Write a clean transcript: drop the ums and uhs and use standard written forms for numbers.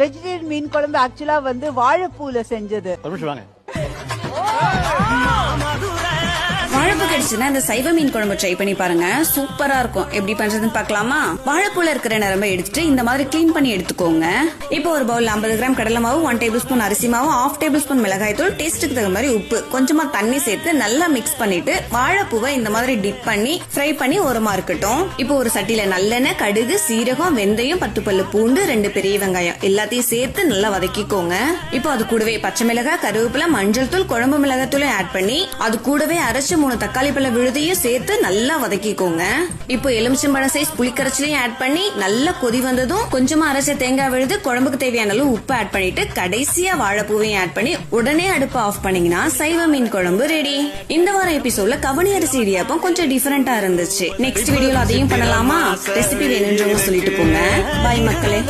Vegetarian மீன் குழம்பு ஆக்சுவலா வந்து வாழைப்பூல செஞ்சது. வாழைப்பூ கிடைச்சுன்னா இந்த சைவ மீன் குழம்பு ட்ரை பண்ணி பாருங்க, சூப்பரா இருக்கும். எப்படி பண்றதுன்னு பாக்கலாமா? வாழைப்பூல இருக்கிற நரம்பை எடுத்துட்டு இந்த மாதிரி கிளீன் பண்ணி எடுத்துக்கோங்க. இப்போ ஒரு பவுல் 50 கிராம் கடலை மாவு, 1 டேபிள் ஸ்பூன் அரிசி மாவு, 1/2 டேபிள் ஸ்பூன் மிளகாய் தூள், டேஸ்ட்டுக்கு தகுந்த மாதிரி உப்பு, கொஞ்சமா தண்ணி சேர்த்து நல்லா மிக்ஸ் பண்ணிட்டு வாழைப்பூவை இந்த மாதிரி டிப் பண்ணி ஃப்ரை பண்ணி ஓரமா இருக்கட்டும். இப்போ ஒரு சட்டியில நல்லெண்ணெய், கடுகு, சீரகம், வெந்தயம், 10 பல்லு பூண்டு, 2 பெரிய வெங்காயம் எல்லாத்தையும் சேர்த்து நல்லா வதக்கிக்கோங்க. இப்போ அது கூடவே பச்சை மிளகாய், கருவேப்பிலை, மஞ்சள் தூள், குழம்பு மிளகாய் தூளை ஆட் பண்ணி அது கூடவே அரைச்சு 3 தக்காளி பழ விழுதையும் சேர்த்து நல்லா வதக்கிக்கோங்க. இப்போ எலுமிச்சம்பழம் சைஸ் புளிக்கரைச்சலையும் ஆட் பண்ணி நல்லா கொதி வந்ததும் கொஞ்சமா அரைச்ச தேங்காய் விழுது, குழம்புக்கு தேவையான அளவு உப்பு ஆட் பண்ணிட்டு கடைசியா வாழைப்பூவையும் ஆட் பண்ணி உடனே அடுப்பை ஆஃப் பண்ணீங்கன்னா சைவ மீன் குழம்பு ரெடி. இந்த வார எபிசோட்ல கவனி அரிசி இடியாப்பம் கொஞ்சம் டிஃபரெண்டா இருந்துச்சு. நெக்ஸ்ட் வீடியோல அதையும் பண்ணலாமா? ரெசிபி வேணும்ன்றவங்க சொல்லிட்டு போங்க. பாய் மக்களே.